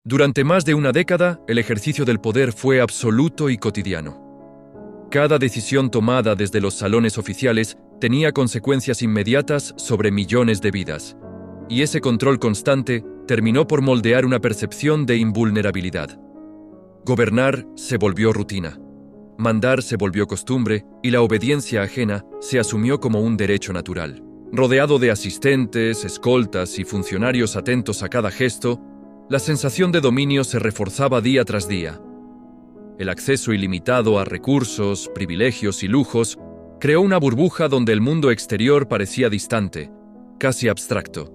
Durante más de una década, el ejercicio del poder fue absoluto y cotidiano. Cada decisión tomada desde los salones oficiales tenía consecuencias inmediatas sobre millones de vidas, y ese control constante terminó por moldear una percepción de invulnerabilidad. Gobernar se volvió rutina, mandar se volvió costumbre y la obediencia ajena se asumió como un derecho natural. Rodeado de asistentes, escoltas y funcionarios atentos a cada gesto, la sensación de dominio se reforzaba día tras día. El acceso ilimitado a recursos, privilegios y lujos creó una burbuja donde el mundo exterior parecía distante, casi abstracto.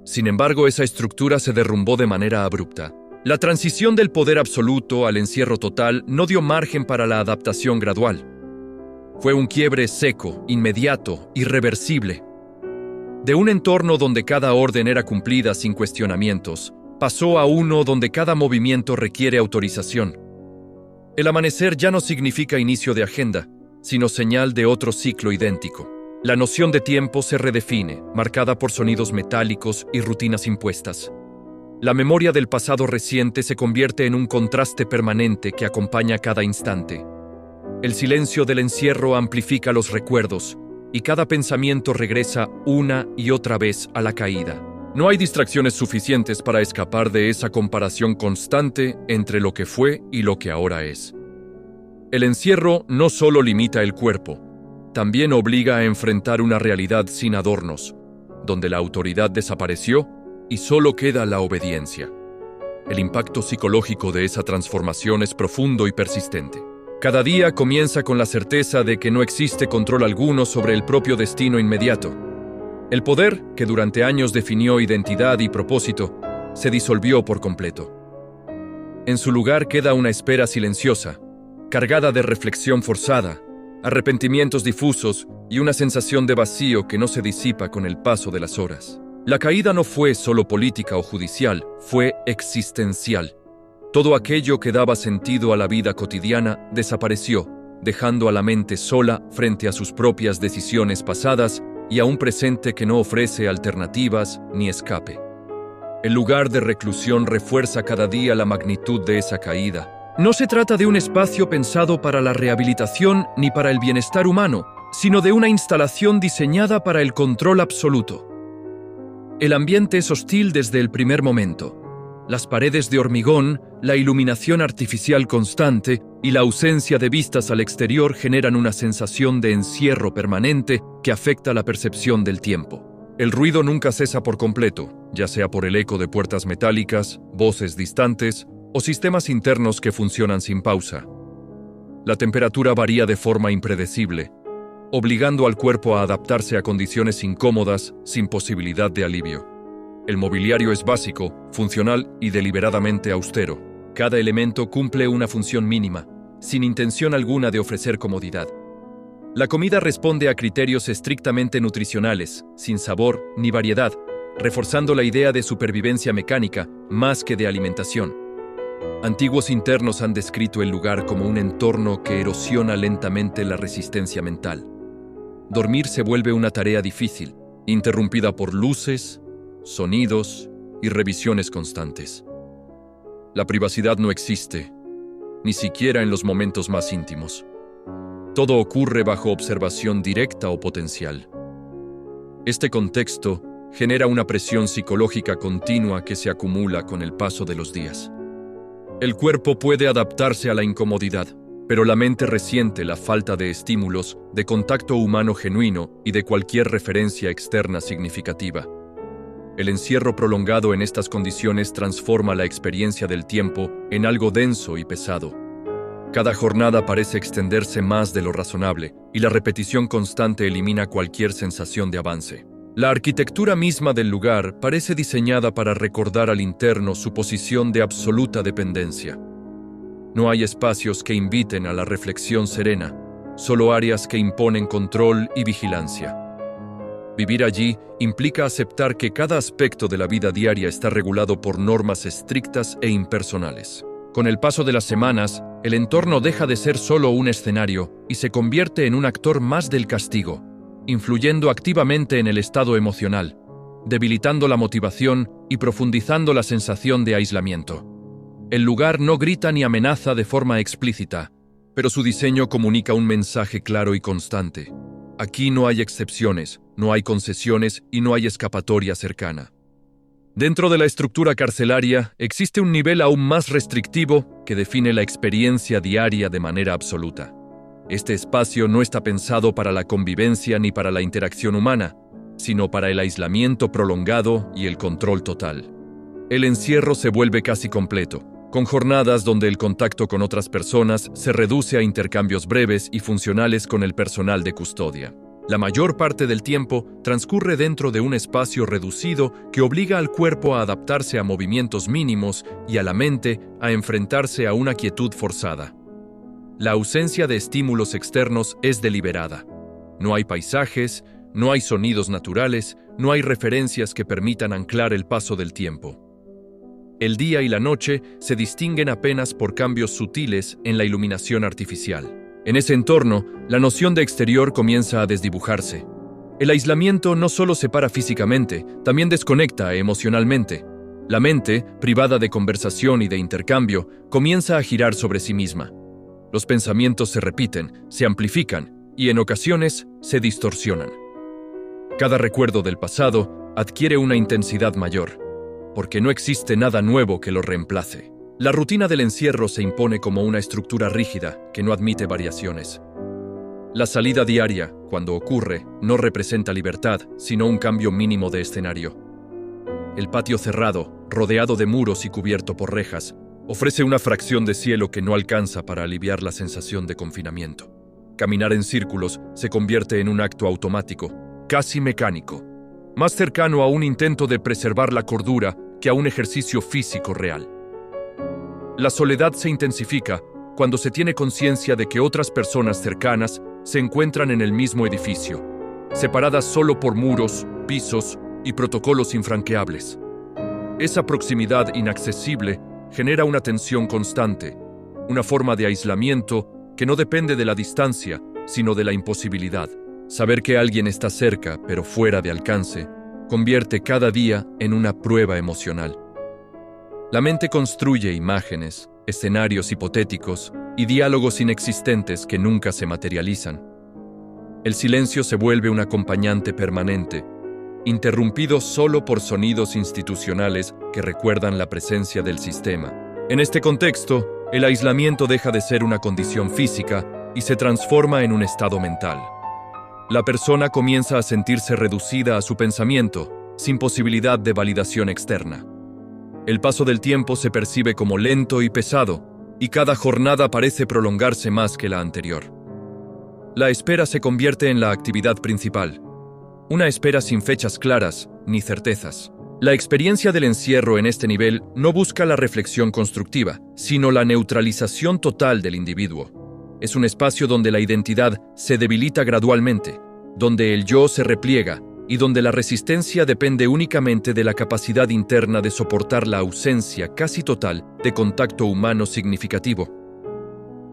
Sin embargo, esa estructura se derrumbó de manera abrupta. La transición del poder absoluto al encierro total no dio margen para la adaptación gradual. Fue un quiebre seco, inmediato, irreversible. De un entorno donde cada orden era cumplida sin cuestionamientos, pasó a uno donde cada movimiento requiere autorización. El amanecer ya no significa inicio de agenda, sino señal de otro ciclo idéntico. La noción de tiempo se redefine, marcada por sonidos metálicos y rutinas impuestas. La memoria del pasado reciente se convierte en un contraste permanente que acompaña cada instante. El silencio del encierro amplifica los recuerdos, y cada pensamiento regresa una y otra vez a la caída. No hay distracciones suficientes para escapar de esa comparación constante entre lo que fue y lo que ahora es. El encierro no solo limita el cuerpo, también obliga a enfrentar una realidad sin adornos, donde la autoridad desapareció y solo queda la obediencia. El impacto psicológico de esa transformación es profundo y persistente. Cada día comienza con la certeza de que no existe control alguno sobre el propio destino inmediato. El poder, que durante años definió identidad y propósito, se disolvió por completo. En su lugar queda una espera silenciosa, cargada de reflexión forzada, arrepentimientos difusos y una sensación de vacío que no se disipa con el paso de las horas. La caída no fue solo política o judicial, fue existencial. Todo aquello que daba sentido a la vida cotidiana desapareció, dejando a la mente sola frente a sus propias decisiones pasadas y a un presente que no ofrece alternativas ni escape. El lugar de reclusión refuerza cada día la magnitud de esa caída. No se trata de un espacio pensado para la rehabilitación ni para el bienestar humano, sino de una instalación diseñada para el control absoluto. El ambiente es hostil desde el primer momento. Las paredes de hormigón, la iluminación artificial constante y la ausencia de vistas al exterior generan una sensación de encierro permanente que afecta la percepción del tiempo. El ruido nunca cesa por completo, ya sea por el eco de puertas metálicas, voces distantes o sistemas internos que funcionan sin pausa. La temperatura varía de forma impredecible, obligando al cuerpo a adaptarse a condiciones incómodas sin posibilidad de alivio. El mobiliario es básico, funcional y deliberadamente austero. Cada elemento cumple una función mínima, sin intención alguna de ofrecer comodidad. La comida responde a criterios estrictamente nutricionales, sin sabor ni variedad, reforzando la idea de supervivencia mecánica más que de alimentación. Antiguos internos han descrito el lugar como un entorno que erosiona lentamente la resistencia mental. Dormir se vuelve una tarea difícil, interrumpida por luces, sonidos y revisiones constantes. La privacidad no existe, ni siquiera en los momentos más íntimos. Todo ocurre bajo observación directa o potencial. Este contexto genera una presión psicológica continua que se acumula con el paso de los días. El cuerpo puede adaptarse a la incomodidad, pero la mente resiente la falta de estímulos, de contacto humano genuino y de cualquier referencia externa significativa. El encierro prolongado en estas condiciones transforma la experiencia del tiempo en algo denso y pesado. Cada jornada parece extenderse más de lo razonable, y la repetición constante elimina cualquier sensación de avance. La arquitectura misma del lugar parece diseñada para recordar al interno su posición de absoluta dependencia. No hay espacios que inviten a la reflexión serena, solo áreas que imponen control y vigilancia. Vivir allí implica aceptar que cada aspecto de la vida diaria está regulado por normas estrictas e impersonales. Con el paso de las semanas, el entorno deja de ser solo un escenario y se convierte en un actor más del castigo, influyendo activamente en el estado emocional, debilitando la motivación y profundizando la sensación de aislamiento. El lugar no grita ni amenaza de forma explícita, pero su diseño comunica un mensaje claro y constante. Aquí no hay excepciones, no hay concesiones y no hay escapatoria cercana. Dentro de la estructura carcelaria existe un nivel aún más restrictivo que define la experiencia diaria de manera absoluta. Este espacio no está pensado para la convivencia ni para la interacción humana, sino para el aislamiento prolongado y el control total. El encierro se vuelve casi completo, con jornadas donde el contacto con otras personas se reduce a intercambios breves y funcionales con el personal de custodia. La mayor parte del tiempo transcurre dentro de un espacio reducido que obliga al cuerpo a adaptarse a movimientos mínimos y a la mente a enfrentarse a una quietud forzada. La ausencia de estímulos externos es deliberada. No hay paisajes, no hay sonidos naturales, no hay referencias que permitan anclar el paso del tiempo. El día y la noche se distinguen apenas por cambios sutiles en la iluminación artificial. En ese entorno, la noción de exterior comienza a desdibujarse. El aislamiento no solo separa físicamente, también desconecta emocionalmente. La mente, privada de conversación y de intercambio, comienza a girar sobre sí misma. Los pensamientos se repiten, se amplifican y en ocasiones se distorsionan. Cada recuerdo del pasado adquiere una intensidad mayor, porque no existe nada nuevo que lo reemplace. La rutina del encierro se impone como una estructura rígida que no admite variaciones. La salida diaria, cuando ocurre, no representa libertad, sino un cambio mínimo de escenario. El patio cerrado, rodeado de muros y cubierto por rejas, ofrece una fracción de cielo que no alcanza para aliviar la sensación de confinamiento. Caminar en círculos se convierte en un acto automático, casi mecánico, más cercano a un intento de preservar la cordura que a un ejercicio físico real. La soledad se intensifica cuando se tiene conciencia de que otras personas cercanas se encuentran en el mismo edificio, separadas solo por muros, pisos y protocolos infranqueables. Esa proximidad inaccesible genera una tensión constante, una forma de aislamiento que no depende de la distancia, sino de la imposibilidad. Saber que alguien está cerca, pero fuera de alcance, convierte cada día en una prueba emocional. La mente construye imágenes, escenarios hipotéticos y diálogos inexistentes que nunca se materializan. El silencio se vuelve un acompañante permanente, interrumpido solo por sonidos institucionales que recuerdan la presencia del sistema. En este contexto, el aislamiento deja de ser una condición física y se transforma en un estado mental. La persona comienza a sentirse reducida a su pensamiento, sin posibilidad de validación externa. El paso del tiempo se percibe como lento y pesado, y cada jornada parece prolongarse más que la anterior. La espera se convierte en la actividad principal. Una espera sin fechas claras ni certezas. La experiencia del encierro en este nivel no busca la reflexión constructiva, sino la neutralización total del individuo. Es un espacio donde la identidad se debilita gradualmente, donde el yo se repliega y donde la resistencia depende únicamente de la capacidad interna de soportar la ausencia casi total de contacto humano significativo.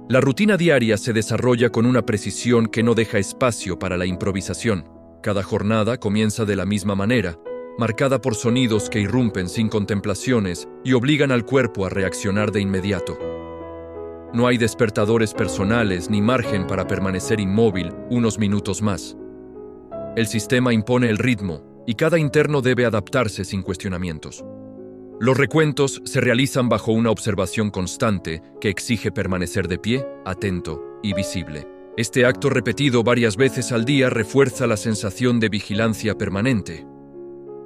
La rutina diaria se desarrolla con una precisión que no deja espacio para la improvisación. Cada jornada comienza de la misma manera, marcada por sonidos que irrumpen sin contemplaciones y obligan al cuerpo a reaccionar de inmediato. No hay despertadores personales ni margen para permanecer inmóvil unos minutos más. El sistema impone el ritmo y cada interno debe adaptarse sin cuestionamientos. Los recuentos se realizan bajo una observación constante que exige permanecer de pie, atento y visible. Este acto repetido varias veces al día refuerza la sensación de vigilancia permanente.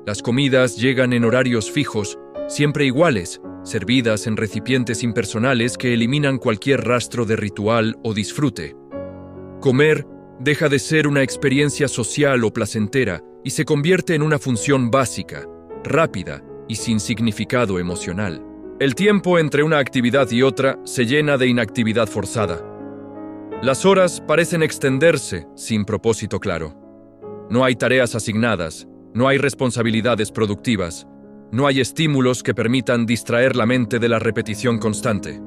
Las comidas llegan en horarios fijos, siempre iguales, servidas en recipientes impersonales que eliminan cualquier rastro de ritual o disfrute. Comer deja de ser una experiencia social o placentera y se convierte en una función básica, rápida y sin significado emocional. El tiempo entre una actividad y otra se llena de inactividad forzada. Las horas parecen extenderse sin propósito claro. No hay tareas asignadas, no hay responsabilidades productivas, no hay estímulos que permitan distraer la mente de la repetición constante.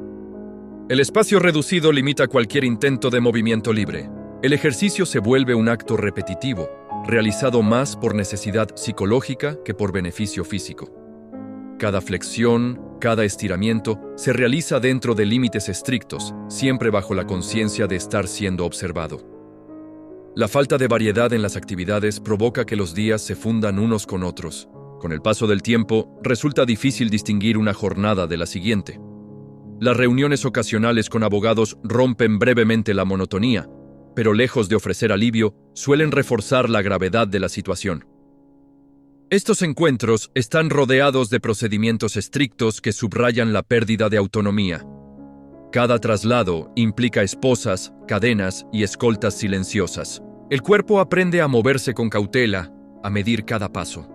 El espacio reducido limita cualquier intento de movimiento libre. El ejercicio se vuelve un acto repetitivo, realizado más por necesidad psicológica que por beneficio físico. Cada flexión, cada estiramiento se realiza dentro de límites estrictos, siempre bajo la conciencia de estar siendo observado. La falta de variedad en las actividades provoca que los días se fundan unos con otros. Con el paso del tiempo, resulta difícil distinguir una jornada de la siguiente. Las reuniones ocasionales con abogados rompen brevemente la monotonía, pero lejos de ofrecer alivio, suelen reforzar la gravedad de la situación. Estos encuentros están rodeados de procedimientos estrictos que subrayan la pérdida de autonomía. Cada traslado implica esposas, cadenas y escoltas silenciosas. El cuerpo aprende a moverse con cautela, a medir cada paso.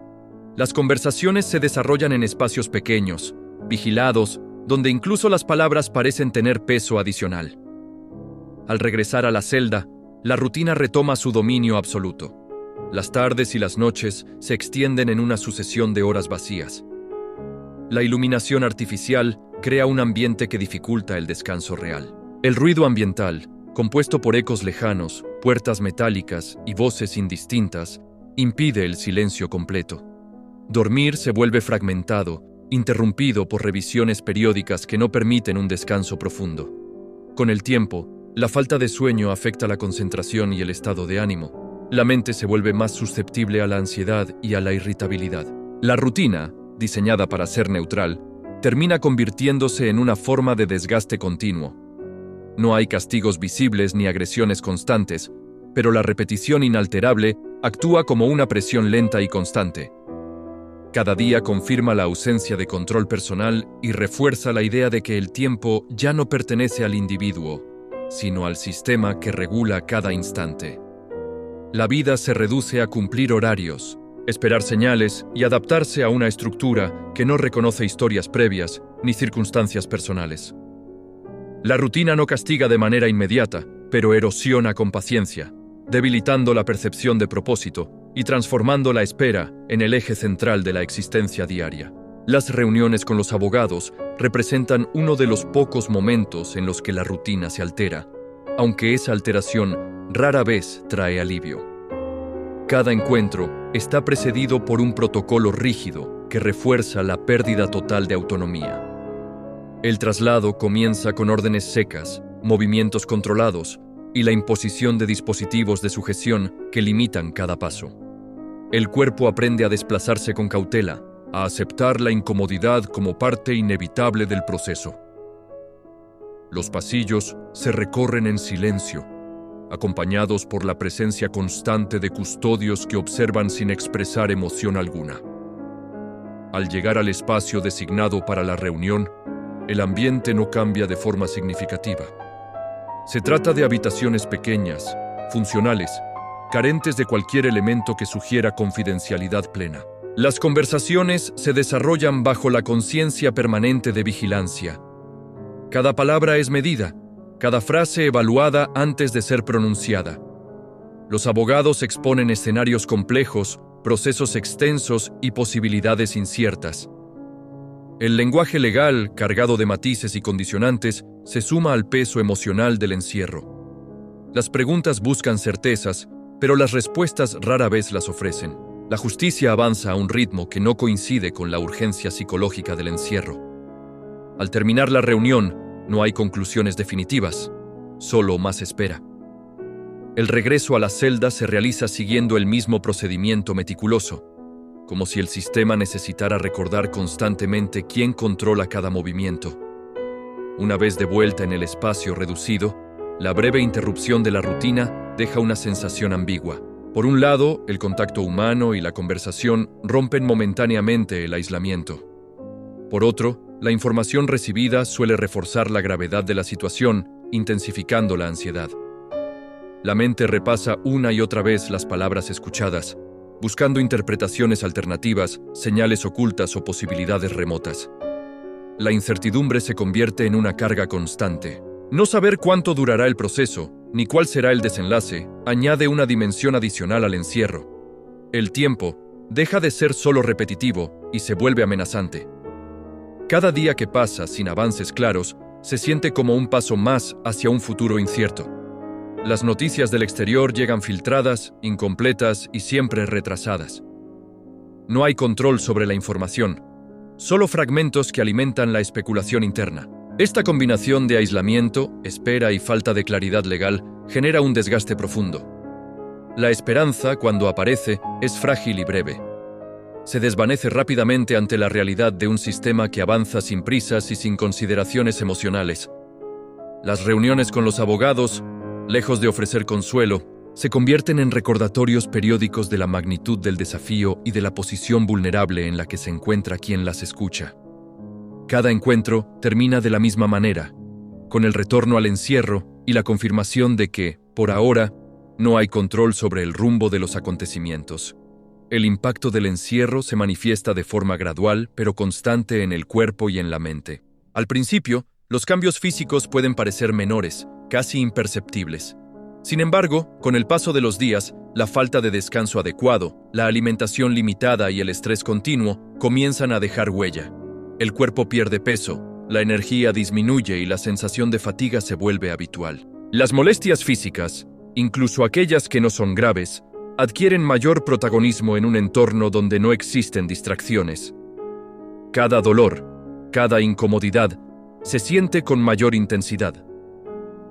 Las conversaciones se desarrollan en espacios pequeños, vigilados, donde incluso las palabras parecen tener peso adicional. Al regresar a la celda, la rutina retoma su dominio absoluto. Las tardes y las noches se extienden en una sucesión de horas vacías. La iluminación artificial crea un ambiente que dificulta el descanso real. El ruido ambiental, compuesto por ecos lejanos, puertas metálicas y voces indistintas, impide el silencio completo. Dormir se vuelve fragmentado, interrumpido por revisiones periódicas que no permiten un descanso profundo. Con el tiempo, la falta de sueño afecta la concentración y el estado de ánimo. La mente se vuelve más susceptible a la ansiedad y a la irritabilidad. La rutina, diseñada para ser neutral, termina convirtiéndose en una forma de desgaste continuo. No hay castigos visibles ni agresiones constantes, pero la repetición inalterable actúa como una presión lenta y constante. Cada día confirma la ausencia de control personal y refuerza la idea de que el tiempo ya no pertenece al individuo, sino al sistema que regula cada instante. La vida se reduce a cumplir horarios, esperar señales y adaptarse a una estructura que no reconoce historias previas ni circunstancias personales. La rutina no castiga de manera inmediata, pero erosiona con paciencia, debilitando la percepción de propósito y transformando la espera en el eje central de la existencia diaria. Las reuniones con los abogados representan uno de los pocos momentos en los que la rutina se altera, aunque esa alteración rara vez trae alivio. Cada encuentro está precedido por un protocolo rígido que refuerza la pérdida total de autonomía. El traslado comienza con órdenes secas, movimientos controlados y la imposición de dispositivos de sujeción que limitan cada paso. El cuerpo aprende a desplazarse con cautela, a aceptar la incomodidad como parte inevitable del proceso. Los pasillos se recorren en silencio, acompañados por la presencia constante de custodios que observan sin expresar emoción alguna. Al llegar al espacio designado para la reunión, el ambiente no cambia de forma significativa. Se trata de habitaciones pequeñas, funcionales, carentes de cualquier elemento que sugiera confidencialidad plena. Las conversaciones se desarrollan bajo la conciencia permanente de vigilancia. Cada palabra es medida, cada frase evaluada antes de ser pronunciada. Los abogados exponen escenarios complejos, procesos extensos y posibilidades inciertas. El lenguaje legal, cargado de matices y condicionantes, se suma al peso emocional del encierro. Las preguntas buscan certezas, pero las respuestas rara vez las ofrecen. La justicia avanza a un ritmo que no coincide con la urgencia psicológica del encierro. Al terminar la reunión, no hay conclusiones definitivas, solo más espera. El regreso a la celda se realiza siguiendo el mismo procedimiento meticuloso, como si el sistema necesitara recordar constantemente quién controla cada movimiento. Una vez de vuelta en el espacio reducido, la breve interrupción de la rutina deja una sensación ambigua. Por un lado, el contacto humano y la conversación rompen momentáneamente el aislamiento. Por otro, la información recibida suele reforzar la gravedad de la situación, intensificando la ansiedad. La mente repasa una y otra vez las palabras escuchadas, buscando interpretaciones alternativas, señales ocultas o posibilidades remotas. La incertidumbre se convierte en una carga constante. No saber cuánto durará el proceso, ni cuál será el desenlace, añade una dimensión adicional al encierro. El tiempo deja de ser solo repetitivo y se vuelve amenazante. Cada día que pasa sin avances claros se siente como un paso más hacia un futuro incierto. Las noticias del exterior llegan filtradas, incompletas y siempre retrasadas. No hay control sobre la información, solo fragmentos que alimentan la especulación interna. Esta combinación de aislamiento, espera y falta de claridad legal genera un desgaste profundo. La esperanza, cuando aparece, es frágil y breve. Se desvanece rápidamente ante la realidad de un sistema que avanza sin prisas y sin consideraciones emocionales. Las reuniones con los abogados, lejos de ofrecer consuelo, se convierten en recordatorios periódicos de la magnitud del desafío y de la posición vulnerable en la que se encuentra quien las escucha. Cada encuentro termina de la misma manera, con el retorno al encierro y la confirmación de que, por ahora, no hay control sobre el rumbo de los acontecimientos. El impacto del encierro se manifiesta de forma gradual pero constante en el cuerpo y en la mente. Al principio, los cambios físicos pueden parecer menores, casi imperceptibles. Sin embargo, con el paso de los días, la falta de descanso adecuado, la alimentación limitada y el estrés continuo comienzan a dejar huella. El cuerpo pierde peso, la energía disminuye y la sensación de fatiga se vuelve habitual. Las molestias físicas, incluso aquellas que no son graves, adquieren mayor protagonismo en un entorno donde no existen distracciones. Cada dolor, cada incomodidad, se siente con mayor intensidad.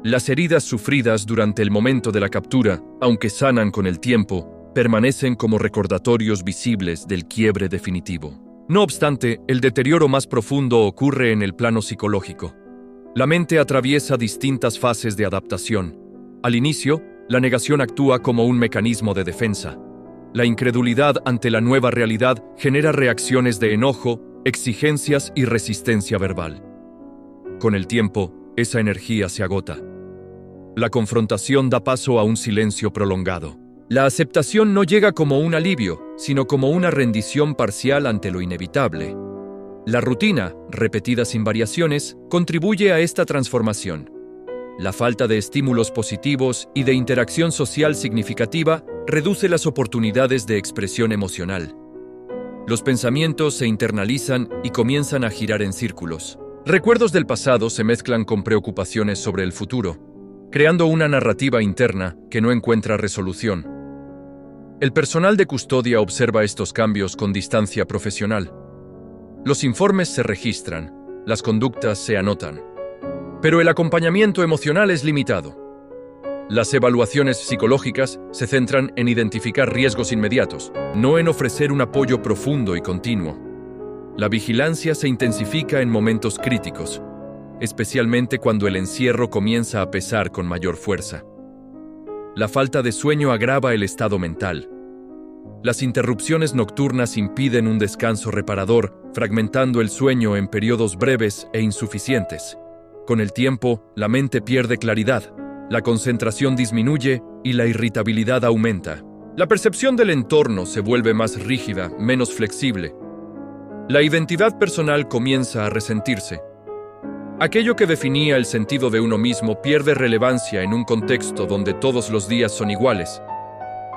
Las heridas sufridas durante el momento de la captura, aunque sanan con el tiempo, permanecen como recordatorios visibles del quiebre definitivo. No obstante, el deterioro más profundo ocurre en el plano psicológico. La mente atraviesa distintas fases de adaptación. Al inicio, la negación actúa como un mecanismo de defensa. La incredulidad ante la nueva realidad genera reacciones de enojo, exigencias y resistencia verbal. Con el tiempo, esa energía se agota. La confrontación da paso a un silencio prolongado. La aceptación no llega como un alivio, sino como una rendición parcial ante lo inevitable. La rutina, repetida sin variaciones, contribuye a esta transformación. La falta de estímulos positivos y de interacción social significativa reduce las oportunidades de expresión emocional. Los pensamientos se internalizan y comienzan a girar en círculos. Recuerdos del pasado se mezclan con preocupaciones sobre el futuro, creando una narrativa interna que no encuentra resolución. El personal de custodia observa estos cambios con distancia profesional. Los informes se registran, las conductas se anotan, pero el acompañamiento emocional es limitado. Las evaluaciones psicológicas se centran en identificar riesgos inmediatos, no en ofrecer un apoyo profundo y continuo. La vigilancia se intensifica en momentos críticos, especialmente cuando el encierro comienza a pesar con mayor fuerza. La falta de sueño agrava el estado mental. Las interrupciones nocturnas impiden un descanso reparador, fragmentando el sueño en periodos breves e insuficientes. Con el tiempo, la mente pierde claridad, la concentración disminuye y la irritabilidad aumenta. La percepción del entorno se vuelve más rígida, menos flexible. La identidad personal comienza a resentirse. Aquello que definía el sentido de uno mismo pierde relevancia en un contexto donde todos los días son iguales.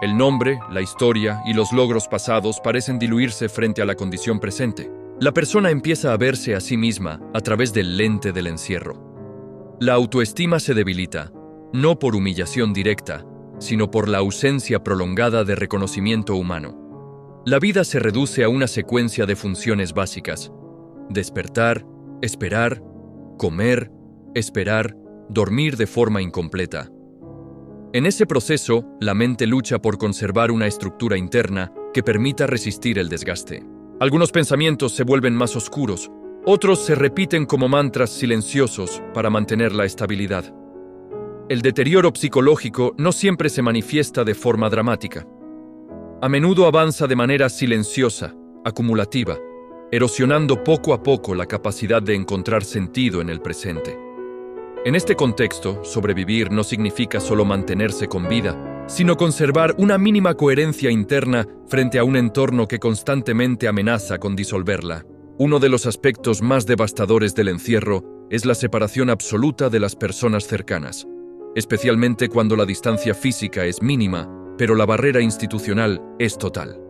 El nombre, la historia y los logros pasados parecen diluirse frente a la condición presente. La persona empieza a verse a sí misma a través del lente del encierro. La autoestima se debilita, no por humillación directa, sino por la ausencia prolongada de reconocimiento humano. La vida se reduce a una secuencia de funciones básicas: despertar, esperar, comer, esperar, dormir de forma incompleta. En ese proceso, la mente lucha por conservar una estructura interna que permita resistir el desgaste. Algunos pensamientos se vuelven más oscuros, otros se repiten como mantras silenciosos para mantener la estabilidad. El deterioro psicológico no siempre se manifiesta de forma dramática. A menudo avanza de manera silenciosa, acumulativa, erosionando poco a poco la capacidad de encontrar sentido en el presente. En este contexto, sobrevivir no significa solo mantenerse con vida, sino conservar una mínima coherencia interna frente a un entorno que constantemente amenaza con disolverla. Uno de los aspectos más devastadores del encierro es la separación absoluta de las personas cercanas, especialmente cuando la distancia física es mínima, pero la barrera institucional es total.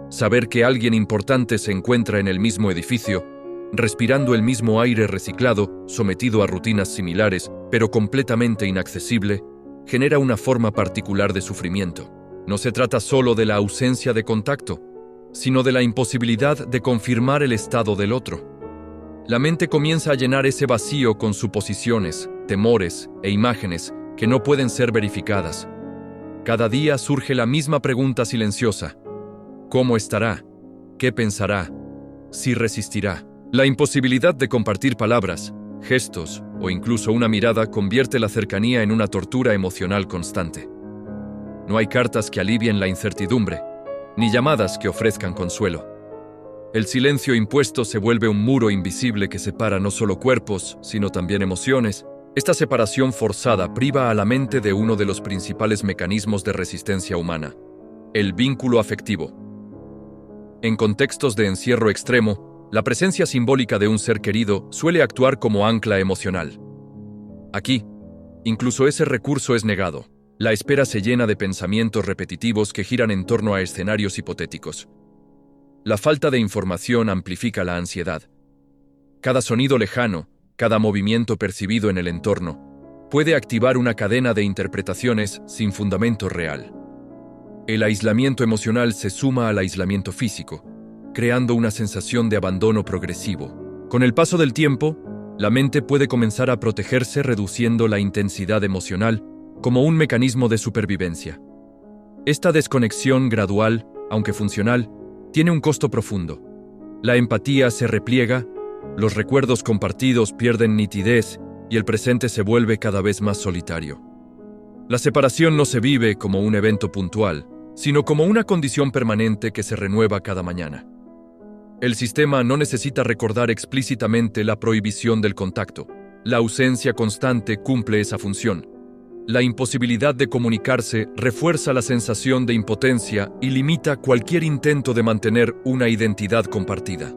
Saber que alguien importante se encuentra en el mismo edificio, respirando el mismo aire reciclado, sometido a rutinas similares, pero completamente inaccesible, genera una forma particular de sufrimiento. No se trata solo de la ausencia de contacto, sino de la imposibilidad de confirmar el estado del otro. La mente comienza a llenar ese vacío con suposiciones, temores e imágenes que no pueden ser verificadas. Cada día surge la misma pregunta silenciosa: ¿cómo estará? ¿Qué pensará? ¿Si resistirá? La imposibilidad de compartir palabras, gestos o incluso una mirada convierte la cercanía en una tortura emocional constante. No hay cartas que alivien la incertidumbre, ni llamadas que ofrezcan consuelo. El silencio impuesto se vuelve un muro invisible que separa no solo cuerpos, sino también emociones. Esta separación forzada priva a la mente de uno de los principales mecanismos de resistencia humana: el vínculo afectivo. En contextos de encierro extremo, la presencia simbólica de un ser querido suele actuar como ancla emocional. Aquí, incluso ese recurso es negado. La espera se llena de pensamientos repetitivos que giran en torno a escenarios hipotéticos. La falta de información amplifica la ansiedad. Cada sonido lejano, cada movimiento percibido en el entorno, puede activar una cadena de interpretaciones sin fundamento real. El aislamiento emocional se suma al aislamiento físico, creando una sensación de abandono progresivo. Con el paso del tiempo, la mente puede comenzar a protegerse reduciendo la intensidad emocional como un mecanismo de supervivencia. Esta desconexión gradual, aunque funcional, tiene un costo profundo. La empatía se repliega, los recuerdos compartidos pierden nitidez y el presente se vuelve cada vez más solitario. La separación no se vive como un evento puntual, sino como una condición permanente que se renueva cada mañana. El sistema no necesita recordar explícitamente la prohibición del contacto. La ausencia constante cumple esa función. La imposibilidad de comunicarse refuerza la sensación de impotencia y limita cualquier intento de mantener una identidad compartida.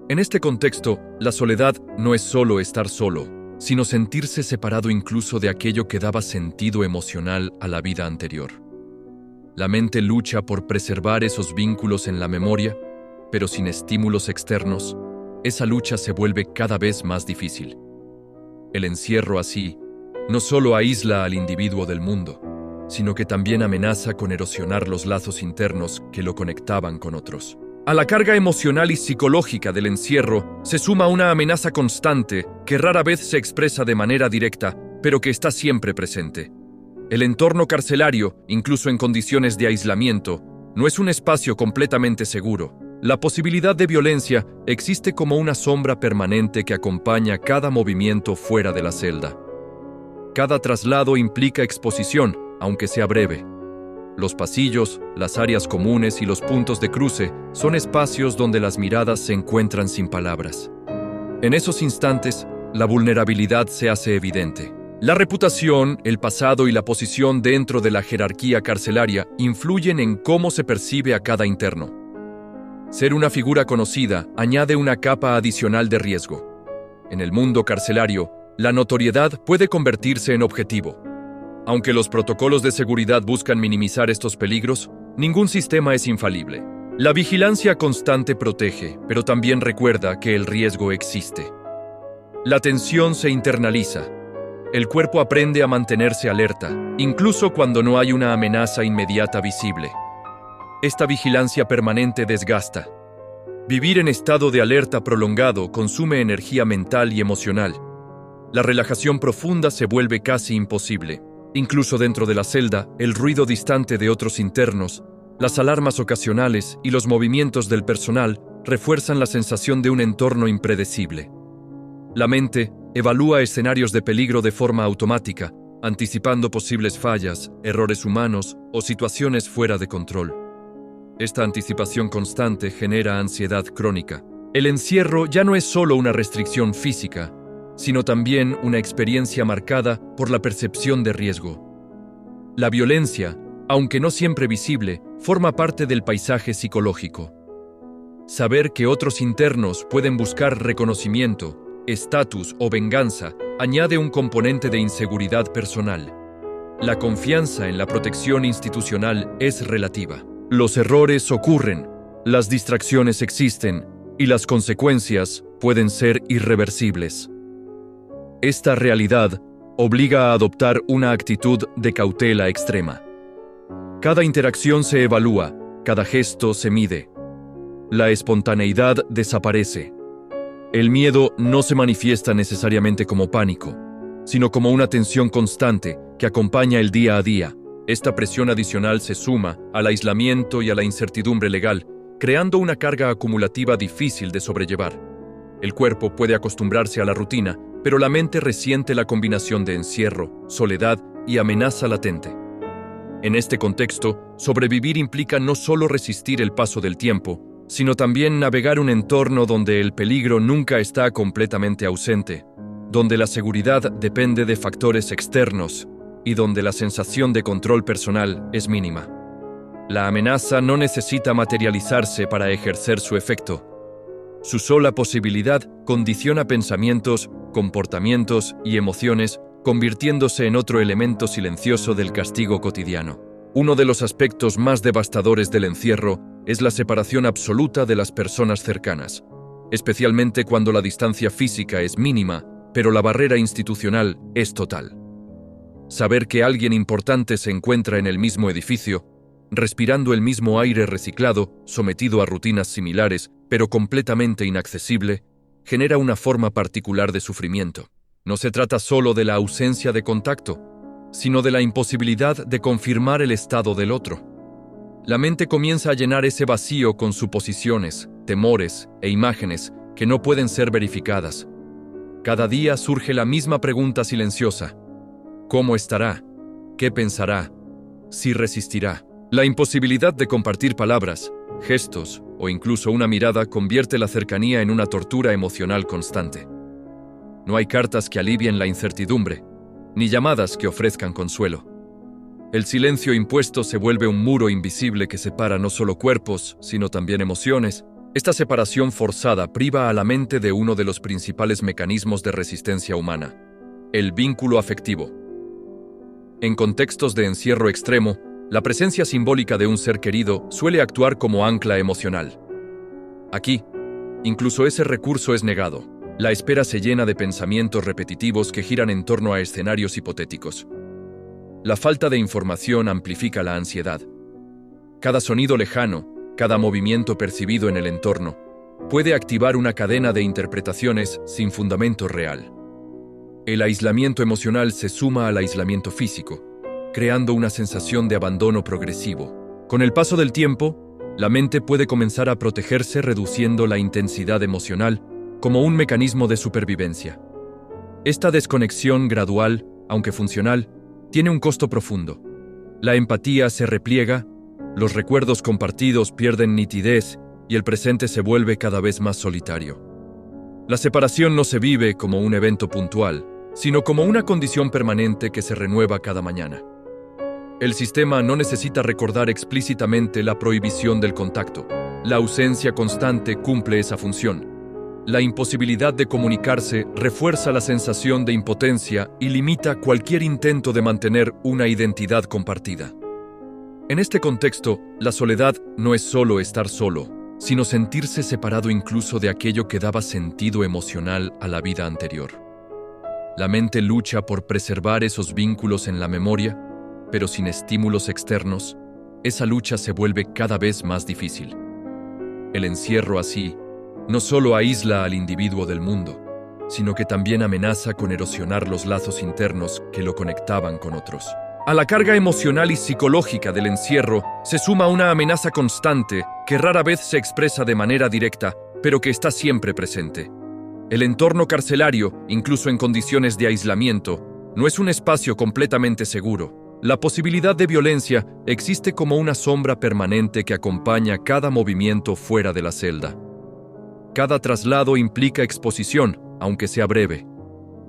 En este contexto, la soledad no es solo estar solo, sino sentirse separado incluso de aquello que daba sentido emocional a la vida anterior. La mente lucha por preservar esos vínculos en la memoria, pero sin estímulos externos, esa lucha se vuelve cada vez más difícil. El encierro así no solo aísla al individuo del mundo, sino que también amenaza con erosionar los lazos internos que lo conectaban con otros. A la carga emocional y psicológica del encierro se suma una amenaza constante que rara vez se expresa de manera directa, pero que está siempre presente. El entorno carcelario, incluso en condiciones de aislamiento, no es un espacio completamente seguro. La posibilidad de violencia existe como una sombra permanente que acompaña cada movimiento fuera de la celda. Cada traslado implica exposición, aunque sea breve. Los pasillos, las áreas comunes y los puntos de cruce son espacios donde las miradas se encuentran sin palabras. En esos instantes, la vulnerabilidad se hace evidente. La reputación, el pasado y la posición dentro de la jerarquía carcelaria influyen en cómo se percibe a cada interno. Ser una figura conocida añade una capa adicional de riesgo. En el mundo carcelario, la notoriedad puede convertirse en objetivo. Aunque los protocolos de seguridad buscan minimizar estos peligros, ningún sistema es infalible. La vigilancia constante protege, pero también recuerda que el riesgo existe. La tensión se internaliza. El cuerpo aprende a mantenerse alerta, incluso cuando no hay una amenaza inmediata visible. Esta vigilancia permanente desgasta. Vivir en estado de alerta prolongado consume energía mental y emocional. La relajación profunda se vuelve casi imposible. Incluso dentro de la celda, el ruido distante de otros internos, las alarmas ocasionales y los movimientos del personal refuerzan la sensación de un entorno impredecible. La mente evalúa escenarios de peligro de forma automática, anticipando posibles fallas, errores humanos o situaciones fuera de control. Esta anticipación constante genera ansiedad crónica. El encierro ya no es solo una restricción física, sino también una experiencia marcada por la percepción de riesgo. La violencia, aunque no siempre visible, forma parte del paisaje psicológico. Saber que otros internos pueden buscar reconocimiento, estatus o venganza añade un componente de inseguridad personal. La confianza en la protección institucional es relativa. Los errores ocurren, las distracciones existen y las consecuencias pueden ser irreversibles. Esta realidad obliga a adoptar una actitud de cautela extrema. Cada interacción se evalúa, cada gesto se mide. La espontaneidad desaparece. El miedo no se manifiesta necesariamente como pánico, sino como una tensión constante que acompaña el día a día. Esta presión adicional se suma al aislamiento y a la incertidumbre legal, creando una carga acumulativa difícil de sobrellevar. El cuerpo puede acostumbrarse a la rutina, pero la mente resiente la combinación de encierro, soledad y amenaza latente. En este contexto, sobrevivir implica no solo resistir el paso del tiempo, sino también navegar un entorno donde el peligro nunca está completamente ausente, donde la seguridad depende de factores externos y donde la sensación de control personal es mínima. La amenaza no necesita materializarse para ejercer su efecto. Su sola posibilidad condiciona pensamientos, comportamientos y emociones, convirtiéndose en otro elemento silencioso del castigo cotidiano. Uno de los aspectos más devastadores del encierro es la separación absoluta de las personas cercanas, especialmente cuando la distancia física es mínima, pero la barrera institucional es total. Saber que alguien importante se encuentra en el mismo edificio, respirando el mismo aire reciclado, sometido a rutinas similares, pero completamente inaccesible, genera una forma particular de sufrimiento. No se trata solo de la ausencia de contacto, sino de la imposibilidad de confirmar el estado del otro. La mente comienza a llenar ese vacío con suposiciones, temores e imágenes que no pueden ser verificadas. Cada día surge la misma pregunta silenciosa: ¿cómo estará? ¿Qué pensará? ¿Si resistirá? La imposibilidad de compartir palabras, gestos o incluso una mirada convierte la cercanía en una tortura emocional constante. No hay cartas que alivien la incertidumbre, ni llamadas que ofrezcan consuelo. El silencio impuesto se vuelve un muro invisible que separa no solo cuerpos, sino también emociones. Esta separación forzada priva a la mente de uno de los principales mecanismos de resistencia humana: el vínculo afectivo. En contextos de encierro extremo, la presencia simbólica de un ser querido suele actuar como ancla emocional. Aquí, incluso ese recurso es negado. La espera se llena de pensamientos repetitivos que giran en torno a escenarios hipotéticos. La falta de información amplifica la ansiedad. Cada sonido lejano, cada movimiento percibido en el entorno, puede activar una cadena de interpretaciones sin fundamento real. El aislamiento emocional se suma al aislamiento físico, creando una sensación de abandono progresivo. Con el paso del tiempo, la mente puede comenzar a protegerse reduciendo la intensidad emocional como un mecanismo de supervivencia. Esta desconexión gradual, aunque funcional, tiene un costo profundo. La empatía se repliega, los recuerdos compartidos pierden nitidez y el presente se vuelve cada vez más solitario. La separación no se vive como un evento puntual, sino como una condición permanente que se renueva cada mañana. El sistema no necesita recordar explícitamente la prohibición del contacto. La ausencia constante cumple esa función. La imposibilidad de comunicarse refuerza la sensación de impotencia y limita cualquier intento de mantener una identidad compartida. En este contexto, la soledad no es solo estar solo, sino sentirse separado incluso de aquello que daba sentido emocional a la vida anterior. La mente lucha por preservar esos vínculos en la memoria, pero sin estímulos externos, esa lucha se vuelve cada vez más difícil. El encierro así no solo aísla al individuo del mundo, sino que también amenaza con erosionar los lazos internos que lo conectaban con otros. A la carga emocional y psicológica del encierro se suma una amenaza constante que rara vez se expresa de manera directa, pero que está siempre presente. El entorno carcelario, incluso en condiciones de aislamiento, no es un espacio completamente seguro. La posibilidad de violencia existe como una sombra permanente que acompaña cada movimiento fuera de la celda. Cada traslado implica exposición, aunque sea breve.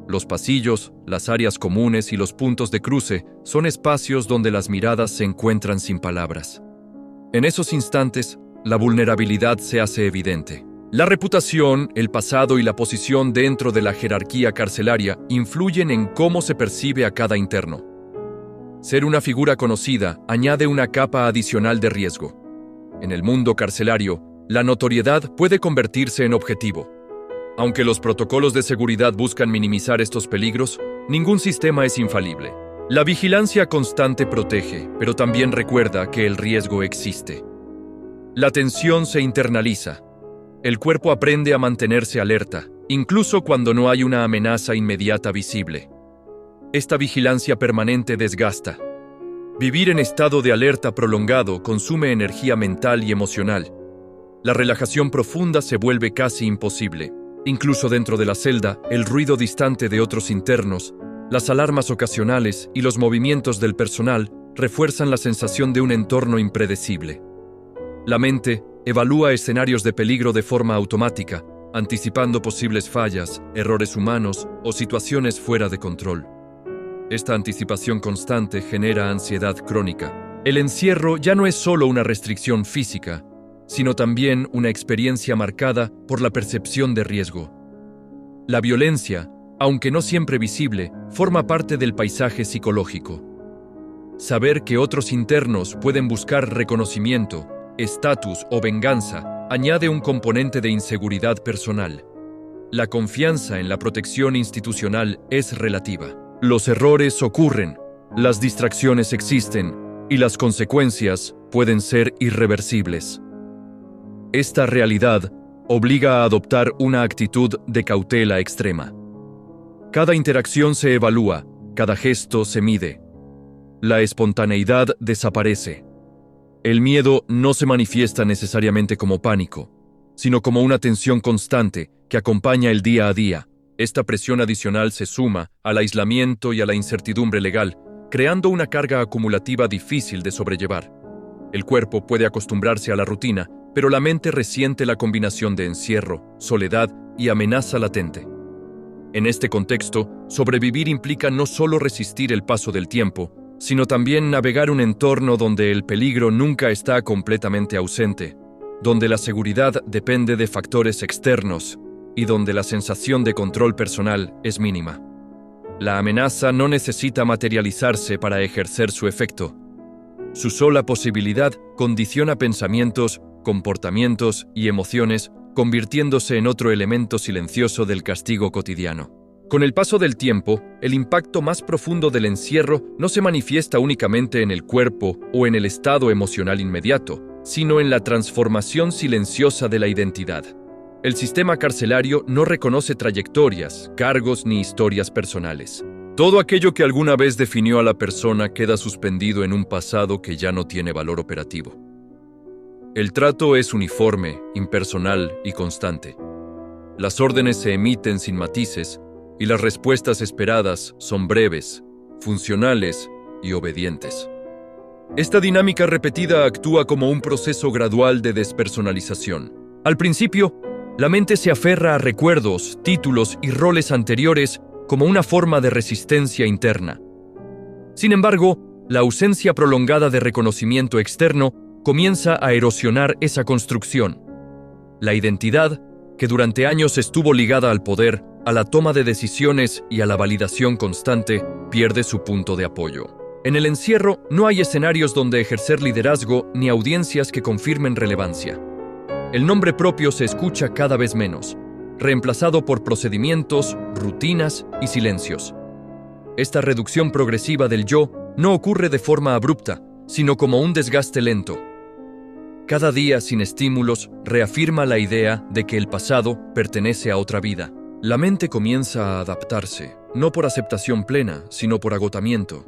Los pasillos, las áreas comunes y los puntos de cruce son espacios donde las miradas se encuentran sin palabras. En esos instantes, la vulnerabilidad se hace evidente. La reputación, el pasado y la posición dentro de la jerarquía carcelaria influyen en cómo se percibe a cada interno. Ser una figura conocida añade una capa adicional de riesgo. En el mundo carcelario, la notoriedad puede convertirse en objetivo. Aunque los protocolos de seguridad buscan minimizar estos peligros, Ningún sistema es infalible. La vigilancia constante protege, pero también recuerda que el riesgo existe. La tensión se internaliza. El cuerpo aprende a mantenerse alerta, incluso cuando no hay una amenaza inmediata visible. Esta vigilancia permanente desgasta. Vivir en estado de alerta prolongado consume energía mental y emocional. La relajación profunda se vuelve casi imposible. Incluso dentro de la celda, el ruido distante de otros internos, las alarmas ocasionales y los movimientos del personal refuerzan la sensación de un entorno impredecible. La mente evalúa escenarios de peligro de forma automática, anticipando posibles fallas, errores humanos o situaciones fuera de control. Esta anticipación constante genera ansiedad crónica. El encierro ya no es solo una restricción física, sino también una experiencia marcada por la percepción de riesgo. La violencia, aunque no siempre visible, forma parte del paisaje psicológico. Saber que otros internos pueden buscar reconocimiento, estatus o venganza añade un componente de inseguridad personal. La confianza en la protección institucional es relativa. Los errores ocurren, las distracciones existen y las consecuencias pueden ser irreversibles. Esta realidad obliga a adoptar una actitud de cautela extrema. Cada interacción se evalúa, cada gesto se mide. La espontaneidad desaparece. El miedo no se manifiesta necesariamente como pánico, sino como una tensión constante que acompaña el día a día. Esta presión adicional se suma al aislamiento y a la incertidumbre legal, creando una carga acumulativa difícil de sobrellevar. El cuerpo puede acostumbrarse a la rutina, pero la mente resiente la combinación de encierro, soledad y amenaza latente. En este contexto, sobrevivir implica no solo resistir el paso del tiempo, sino también navegar un entorno donde el peligro nunca está completamente ausente, donde la seguridad depende de factores externos y donde la sensación de control personal es mínima. La amenaza no necesita materializarse para ejercer su efecto. Su sola posibilidad condiciona pensamientos, comportamientos y emociones, convirtiéndose en otro elemento silencioso del castigo cotidiano. Con el paso del tiempo, el impacto más profundo del encierro no se manifiesta únicamente en el cuerpo o en el estado emocional inmediato, sino en la transformación silenciosa de la identidad. El sistema carcelario no reconoce trayectorias, cargos ni historias personales. Todo aquello que alguna vez definió a la persona queda suspendido en un pasado que ya no tiene valor operativo. El trato es uniforme, impersonal y constante. Las órdenes se emiten sin matices y las respuestas esperadas son breves, funcionales y obedientes. Esta dinámica repetida actúa como un proceso gradual de despersonalización. Al principio, la mente se aferra a recuerdos, títulos y roles anteriores como una forma de resistencia interna. Sin embargo, la ausencia prolongada de reconocimiento externo comienza a erosionar esa construcción. La identidad, que durante años estuvo ligada al poder, a la toma de decisiones y a la validación constante, pierde su punto de apoyo. En el encierro no hay escenarios donde ejercer liderazgo ni audiencias que confirmen relevancia. El nombre propio se escucha cada vez menos, reemplazado por procedimientos, rutinas y silencios. Esta reducción progresiva del yo no ocurre de forma abrupta, sino como un desgaste lento. Cada día sin estímulos reafirma la idea de que el pasado pertenece a otra vida. La mente comienza a adaptarse, no por aceptación plena, sino por agotamiento.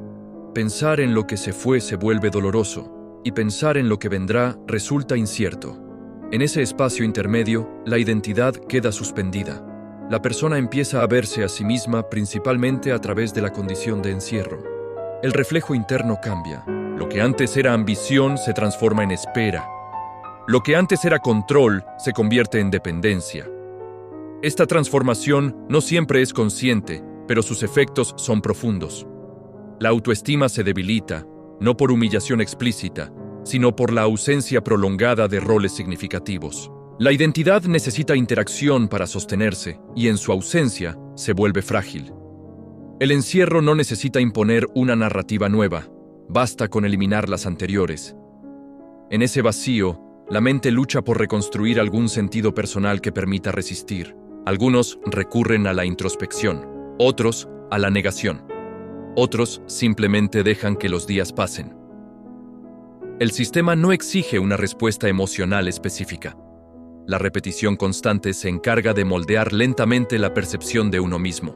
Pensar en lo que se fue se vuelve doloroso, y pensar en lo que vendrá resulta incierto. En ese espacio intermedio, la identidad queda suspendida. La persona empieza a verse a sí misma principalmente a través de la condición de encierro. El reflejo interno cambia. Lo que antes era ambición se transforma en espera. Lo que antes era control se convierte en dependencia. Esta transformación no siempre es consciente, pero sus efectos son profundos. La autoestima se debilita, no por humillación explícita, sino por la ausencia prolongada de roles significativos. La identidad necesita interacción para sostenerse, y en su ausencia se vuelve frágil. El encierro no necesita imponer una narrativa nueva, basta con eliminar las anteriores. En ese vacío, la mente lucha por reconstruir algún sentido personal que permita resistir. Algunos recurren a la introspección, otros a la negación. Otros simplemente dejan que los días pasen. El sistema no exige una respuesta emocional específica. La repetición constante se encarga de moldear lentamente la percepción de uno mismo.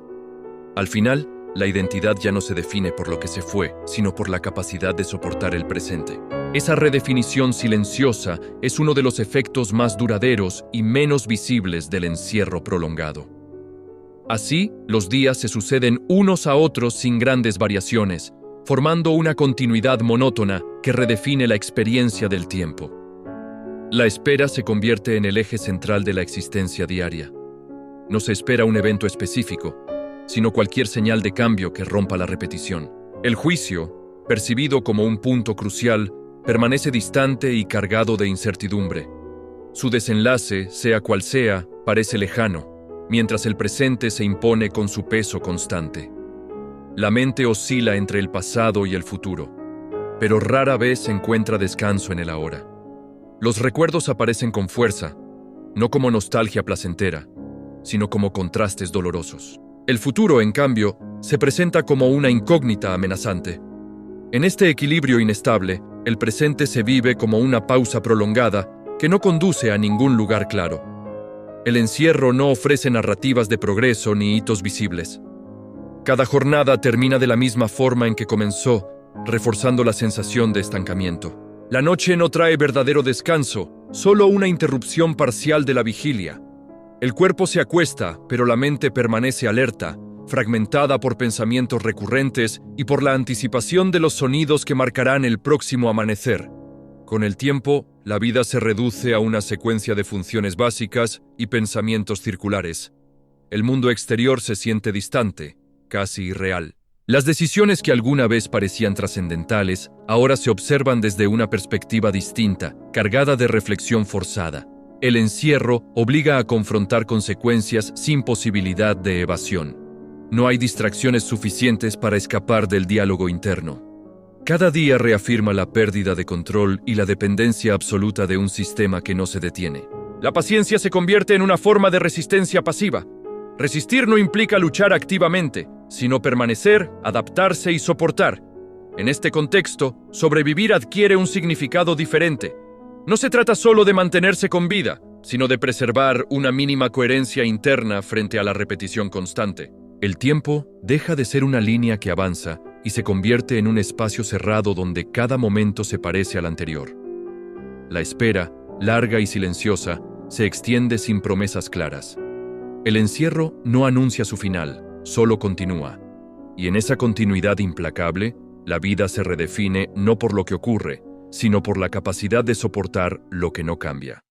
Al final, la identidad ya no se define por lo que se fue, sino por la capacidad de soportar el presente. Esa redefinición silenciosa es uno de los efectos más duraderos y menos visibles del encierro prolongado. Así, los días se suceden unos a otros sin grandes variaciones, formando una continuidad monótona que redefine la experiencia del tiempo. La espera se convierte en el eje central de la existencia diaria. No se espera un evento específico, sino cualquier señal de cambio que rompa la repetición. El juicio, percibido como un punto crucial, permanece distante y cargado de incertidumbre. Su desenlace, sea cual sea, parece lejano, mientras el presente se impone con su peso constante. La mente oscila entre el pasado y el futuro, pero rara vez encuentra descanso en el ahora. Los recuerdos aparecen con fuerza, no como nostalgia placentera, sino como contrastes dolorosos. El futuro, en cambio, se presenta como una incógnita amenazante. En este equilibrio inestable, el presente se vive como una pausa prolongada que no conduce a ningún lugar claro. El encierro no ofrece narrativas de progreso ni hitos visibles. Cada jornada termina de la misma forma en que comenzó, reforzando la sensación de estancamiento. La noche no trae verdadero descanso, solo una interrupción parcial de la vigilia. El cuerpo se acuesta, pero la mente permanece alerta, fragmentada por pensamientos recurrentes y por la anticipación de los sonidos que marcarán el próximo amanecer. Con el tiempo, la vida se reduce a una secuencia de funciones básicas y pensamientos circulares. El mundo exterior se siente distante, casi irreal. Las decisiones que alguna vez parecían trascendentales, ahora se observan desde una perspectiva distinta, cargada de reflexión forzada. El encierro obliga a confrontar consecuencias sin posibilidad de evasión. No hay distracciones suficientes para escapar del diálogo interno. Cada día reafirma la pérdida de control y la dependencia absoluta de un sistema que no se detiene. La paciencia se convierte en una forma de resistencia pasiva. Resistir no implica luchar activamente, sino permanecer, adaptarse y soportar. En este contexto, sobrevivir adquiere un significado diferente. No se trata solo de mantenerse con vida, sino de preservar una mínima coherencia interna frente a la repetición constante. El tiempo deja de ser una línea que avanza y se convierte en un espacio cerrado donde cada momento se parece al anterior. La espera, larga y silenciosa, se extiende sin promesas claras. El encierro no anuncia su final, solo continúa. Y en esa continuidad implacable, la vida se redefine no por lo que ocurre, sino por la capacidad de soportar lo que no cambia.